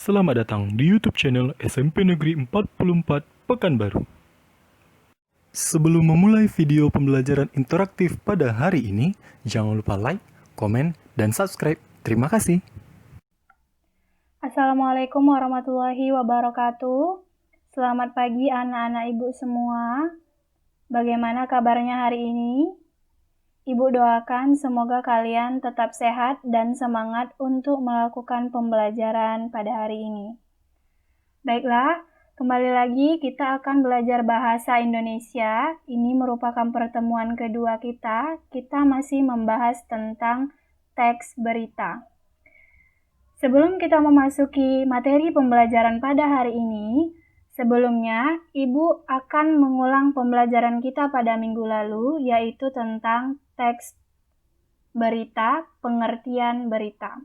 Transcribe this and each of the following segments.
Selamat datang di YouTube channel SMP Negeri 44 Pekanbaru. Sebelum memulai video pembelajaran interaktif pada hari ini, jangan lupa like, komen, dan subscribe. Terima kasih. Assalamualaikum warahmatullahi wabarakatuh. Selamat pagi anak-anak ibu semua. Bagaimana kabarnya hari ini? Ibu doakan semoga kalian tetap sehat dan semangat untuk melakukan pembelajaran pada hari ini. Baiklah, kembali lagi kita akan belajar bahasa Indonesia. Ini merupakan pertemuan kedua kita. Kita masih membahas tentang teks berita. Sebelum kita memasuki materi pembelajaran pada hari ini, sebelumnya Ibu akan mengulang pembelajaran kita pada minggu lalu, yaitu tentang teks berita, pengertian berita.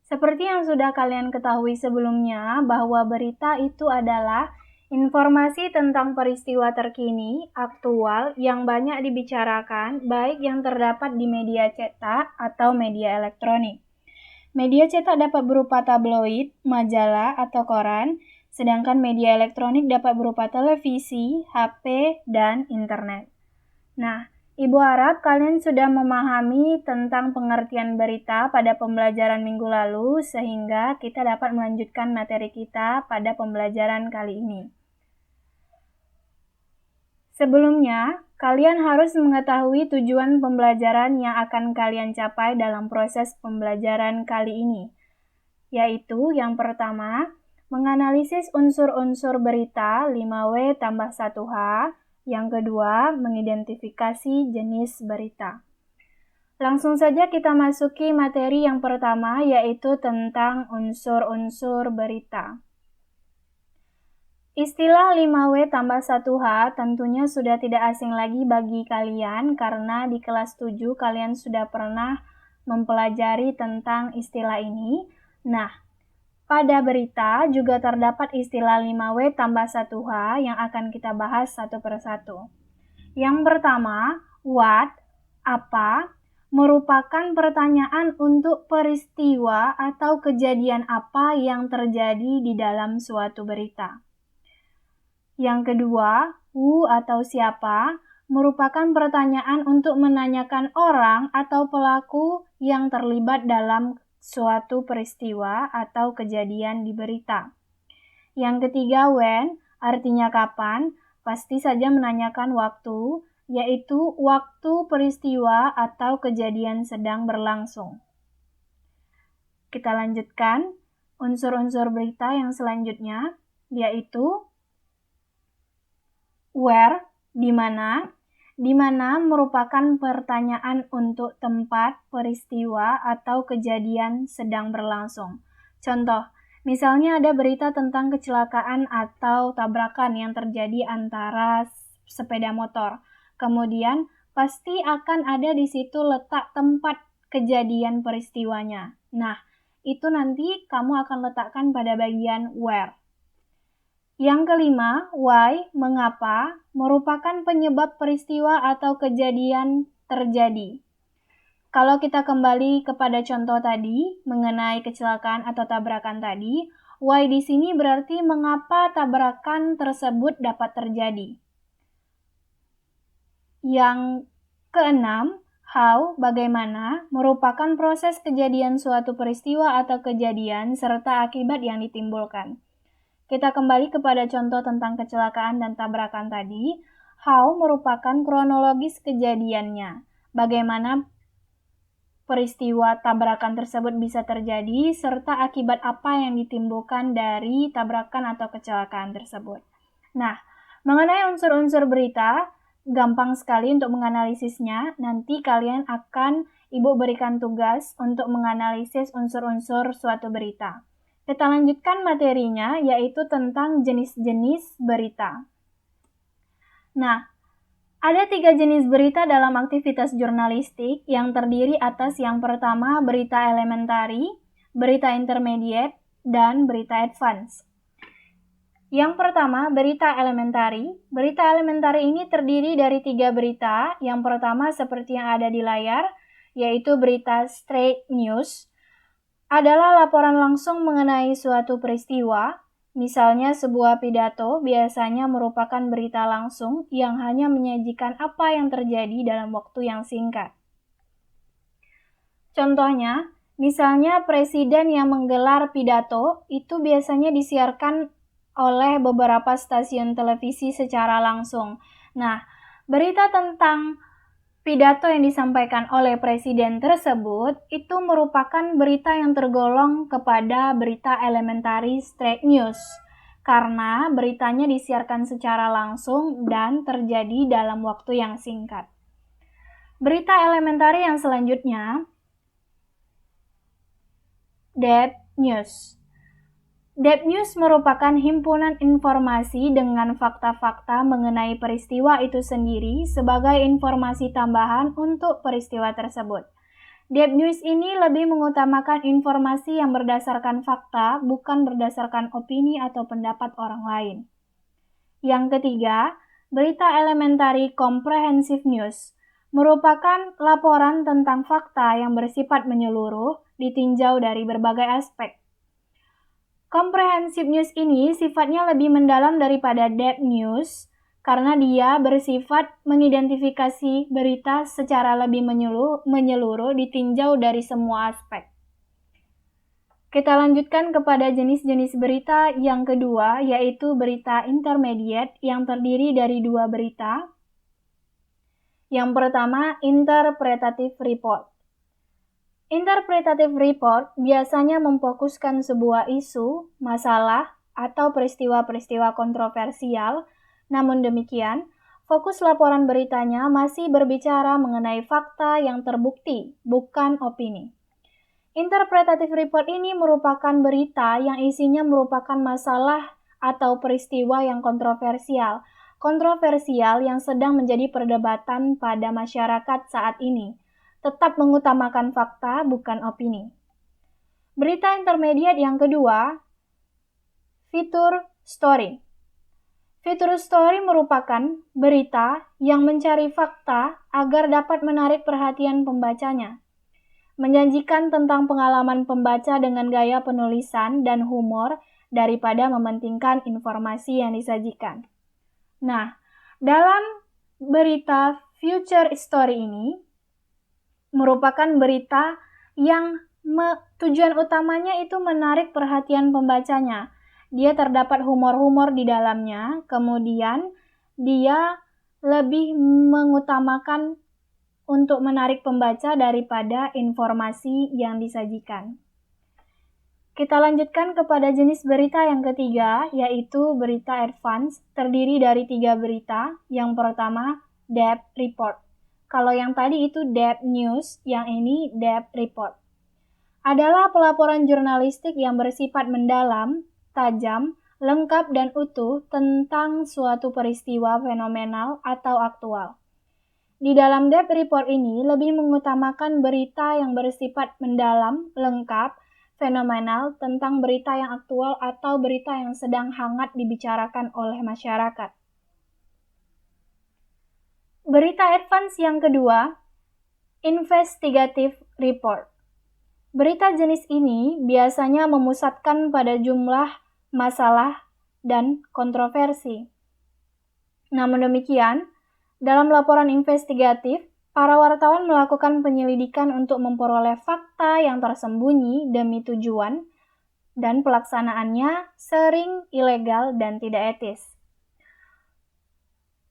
Seperti yang sudah kalian ketahui sebelumnya, bahwa berita itu adalah informasi tentang peristiwa terkini, aktual, yang banyak dibicarakan, baik yang terdapat di media cetak atau media elektronik. Media cetak dapat berupa tabloid, majalah, atau koran, sedangkan media elektronik dapat berupa televisi, HP, dan internet. Nah, Ibu harap kalian sudah memahami tentang pengertian berita pada pembelajaran minggu lalu, sehingga kita dapat melanjutkan materi kita pada pembelajaran kali ini. Sebelumnya, kalian harus mengetahui tujuan pembelajaran yang akan kalian capai dalam proses pembelajaran kali ini, yaitu yang pertama, menganalisis unsur-unsur berita 5W tambah 1H, yang kedua, mengidentifikasi jenis berita. Langsung saja kita masuki materi yang pertama, yaitu tentang unsur-unsur berita. Istilah 5W tambah 1H tentunya sudah tidak asing lagi bagi kalian karena di kelas 7 kalian sudah pernah mempelajari tentang istilah ini. Nah, pada berita juga terdapat istilah 5W tambah 1H yang akan kita bahas satu persatu. Yang pertama, what, apa, merupakan pertanyaan untuk peristiwa atau kejadian apa yang terjadi di dalam suatu berita. Yang kedua, who atau siapa, merupakan pertanyaan untuk menanyakan orang atau pelaku yang terlibat dalam suatu peristiwa atau kejadian di berita. Yang ketiga, when, artinya kapan, pasti saja menanyakan waktu, yaitu waktu peristiwa atau kejadian sedang berlangsung. Kita lanjutkan unsur-unsur berita yang selanjutnya, yaitu where, di mana merupakan pertanyaan untuk tempat, peristiwa, atau kejadian sedang berlangsung. Contoh, misalnya ada berita tentang kecelakaan atau tabrakan yang terjadi antara sepeda motor. Kemudian, pasti akan ada di situ letak tempat kejadian peristiwanya. Nah, itu nanti kamu akan letakkan pada bagian where. Yang kelima, why, mengapa, merupakan penyebab peristiwa atau kejadian terjadi. Kalau kita kembali kepada contoh tadi, mengenai kecelakaan atau tabrakan tadi, why di sini berarti mengapa tabrakan tersebut dapat terjadi. Yang keenam, how, bagaimana, merupakan proses kejadian suatu peristiwa atau kejadian serta akibat yang ditimbulkan. Kita kembali kepada contoh tentang kecelakaan dan tabrakan tadi. How merupakan kronologis kejadiannya. Bagaimana peristiwa tabrakan tersebut bisa terjadi, serta akibat apa yang ditimbulkan dari tabrakan atau kecelakaan tersebut. Nah, mengenai unsur-unsur berita, gampang sekali untuk menganalisisnya. Nanti kalian akan Ibu berikan tugas untuk menganalisis unsur-unsur suatu berita. Kita lanjutkan materinya, yaitu tentang jenis-jenis berita. Nah, ada 3 jenis berita dalam aktivitas jurnalistik yang terdiri atas yang pertama berita elementary, berita intermediate, dan berita advance. Yang pertama, berita elementary. Berita elementary ini terdiri dari 3 berita. Yang pertama seperti yang ada di layar, yaitu berita straight news. adalah laporan langsung mengenai suatu peristiwa. Misalnya sebuah pidato biasanya merupakan berita langsung yang hanya menyajikan apa yang terjadi dalam waktu yang singkat. Contohnya, misalnya presiden yang menggelar pidato itu biasanya disiarkan oleh beberapa stasiun televisi secara langsung. Nah, berita tentang pidato yang disampaikan oleh presiden tersebut itu merupakan berita yang tergolong kepada berita elementary straight news karena beritanya disiarkan secara langsung dan terjadi dalam waktu yang singkat. Berita elementary yang selanjutnya, Depth News. Depth News merupakan himpunan informasi dengan fakta-fakta mengenai peristiwa itu sendiri sebagai informasi tambahan untuk peristiwa tersebut. Depth News ini lebih mengutamakan informasi yang berdasarkan fakta, bukan berdasarkan opini atau pendapat orang lain. Yang ketiga, berita elementary comprehensive news merupakan laporan tentang fakta yang bersifat menyeluruh, ditinjau dari berbagai aspek. Comprehensive news ini sifatnya lebih mendalam daripada depth news karena dia bersifat mengidentifikasi berita secara lebih menyeluruh ditinjau dari semua aspek. Kita lanjutkan kepada jenis-jenis berita yang kedua, yaitu berita intermediate yang terdiri dari dua berita. Yang pertama, interpretative report. Interpretative report biasanya memfokuskan sebuah isu, masalah, atau peristiwa-peristiwa kontroversial. Namun demikian, fokus laporan beritanya masih berbicara mengenai fakta yang terbukti, bukan opini. Interpretative report ini merupakan berita yang isinya merupakan masalah atau peristiwa yang kontroversial yang sedang menjadi perdebatan pada masyarakat saat ini. Tetap mengutamakan fakta, bukan opini. Berita intermediate yang kedua, feature story. Feature story merupakan berita yang mencari fakta agar dapat menarik perhatian pembacanya. Menjanjikan tentang pengalaman pembaca dengan gaya penulisan dan humor daripada mementingkan informasi yang disajikan. Nah, dalam berita feature story ini, merupakan berita yang tujuan utamanya itu menarik perhatian pembacanya. Dia terdapat humor-humor di dalamnya, kemudian dia lebih mengutamakan untuk menarik pembaca daripada informasi yang disajikan. Kita lanjutkan kepada jenis berita yang ketiga, yaitu berita advance, terdiri dari 3 berita. Yang pertama, depth report. Kalau yang tadi itu depth news, yang ini depth report. Adalah pelaporan jurnalistik yang bersifat mendalam, tajam, lengkap dan utuh tentang suatu peristiwa fenomenal atau aktual. Di dalam depth report ini lebih mengutamakan berita yang bersifat mendalam, lengkap, fenomenal tentang berita yang aktual atau berita yang sedang hangat dibicarakan oleh masyarakat. Berita advance yang kedua, investigative report. Berita jenis ini biasanya memusatkan pada jumlah masalah dan kontroversi. Namun demikian, dalam laporan investigatif, para wartawan melakukan penyelidikan untuk memperoleh fakta yang tersembunyi demi tujuan, dan pelaksanaannya sering ilegal dan tidak etis.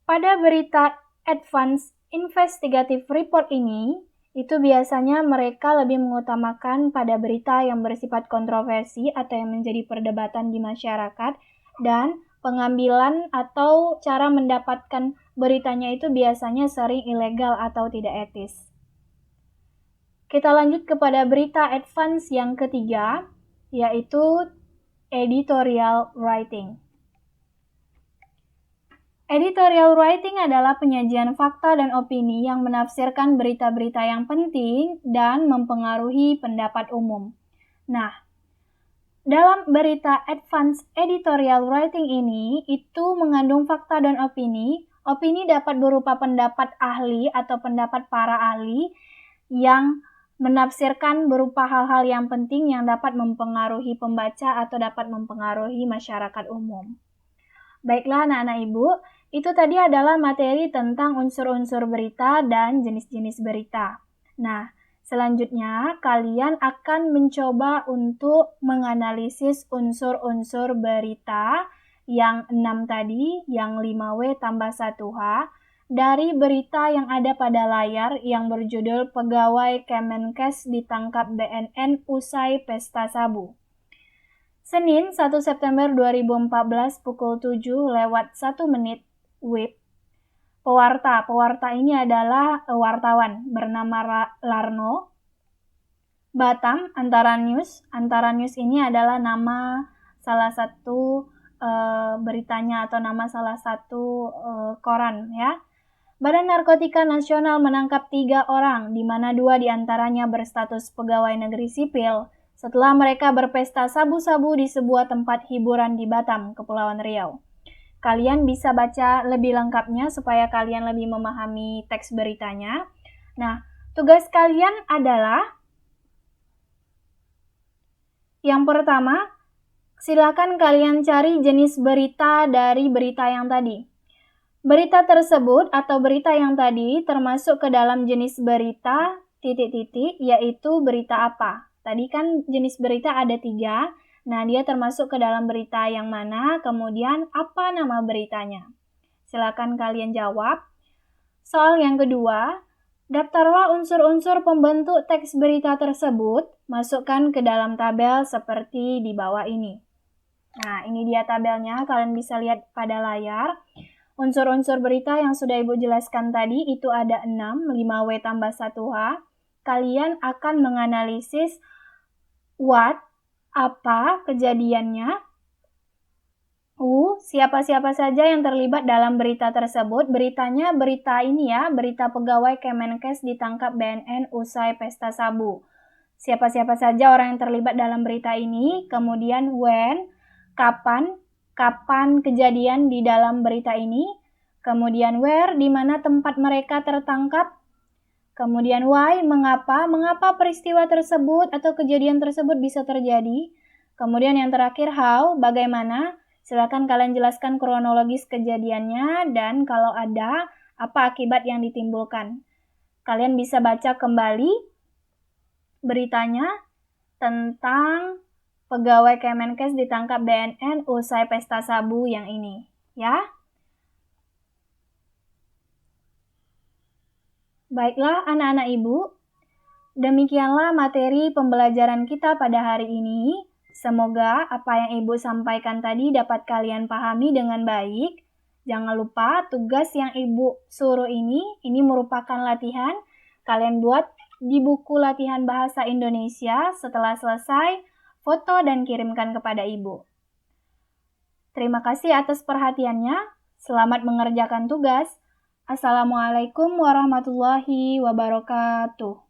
Pada berita advance investigative report ini, itu biasanya mereka lebih mengutamakan pada berita yang bersifat kontroversi atau yang menjadi perdebatan di masyarakat, dan pengambilan atau cara mendapatkan beritanya itu biasanya sering ilegal atau tidak etis. Kita lanjut kepada berita advance yang ketiga, yaitu editorial writing. Editorial writing adalah penyajian fakta dan opini yang menafsirkan berita-berita yang penting dan mempengaruhi pendapat umum. Nah, dalam berita advance editorial writing ini, itu mengandung fakta dan opini. Opini dapat berupa pendapat ahli atau pendapat para ahli yang menafsirkan berupa hal-hal yang penting yang dapat mempengaruhi pembaca atau dapat mempengaruhi masyarakat umum. Baiklah anak-anak ibu, itu tadi adalah materi tentang unsur-unsur berita dan jenis-jenis berita. Nah, selanjutnya kalian akan mencoba untuk menganalisis unsur-unsur berita yang 6 tadi, yang 5W tambah 1H, dari berita yang ada pada layar yang berjudul Pegawai Kemenkes ditangkap BNN usai pesta sabu. Senin 1 September 2014 pukul 7:01 WIB. Pewarta ini adalah wartawan bernama Larno. Batam, Antara News ini adalah nama salah satu beritanya atau nama salah satu koran ya. Badan Narkotika Nasional menangkap 3 orang, di mana 2 diantaranya berstatus pegawai negeri sipil setelah mereka berpesta sabu-sabu di sebuah tempat hiburan di Batam, Kepulauan Riau. Kalian bisa baca lebih lengkapnya supaya kalian lebih memahami teks beritanya. Nah, tugas kalian adalah yang pertama, silakan kalian cari jenis berita dari berita yang tadi. Berita tersebut atau berita yang tadi termasuk ke dalam jenis berita ... yaitu berita apa. Tadi kan jenis berita ada 3, nah dia termasuk ke dalam berita yang mana, kemudian apa nama beritanya. Silakan kalian jawab. Soal yang kedua, daftarlah unsur-unsur pembentuk teks berita tersebut, masukkan ke dalam tabel seperti di bawah ini. Nah, ini dia tabelnya, kalian bisa lihat pada layar. Unsur-unsur berita yang sudah Ibu jelaskan tadi itu ada 6, 5W tambah 1H. Kalian akan menganalisis what, apa kejadiannya, siapa-siapa saja yang terlibat dalam berita tersebut. Beritanya berita ini ya, berita pegawai Kemenkes ditangkap BNN usai pesta sabu. Siapa-siapa saja orang yang terlibat dalam berita ini. Kemudian when, kapan kejadian di dalam berita ini, kemudian where, di mana tempat mereka tertangkap, kemudian why, mengapa peristiwa tersebut atau kejadian tersebut bisa terjadi, kemudian yang terakhir how, bagaimana. Silakan kalian jelaskan kronologis kejadiannya dan kalau ada, apa akibat yang ditimbulkan. Kalian bisa baca kembali beritanya tentang pegawai Kemenkes ditangkap BNN usai pesta sabu yang ini, ya. Baiklah anak-anak ibu, demikianlah materi pembelajaran kita pada hari ini. Semoga apa yang ibu sampaikan tadi dapat kalian pahami dengan baik. Jangan lupa tugas yang ibu suruh ini merupakan latihan. Kalian buat di buku latihan bahasa Indonesia. Setelah selesai, foto dan kirimkan kepada ibu. Terima kasih atas perhatiannya. Selamat mengerjakan tugas. Assalamualaikum warahmatullahi wabarakatuh.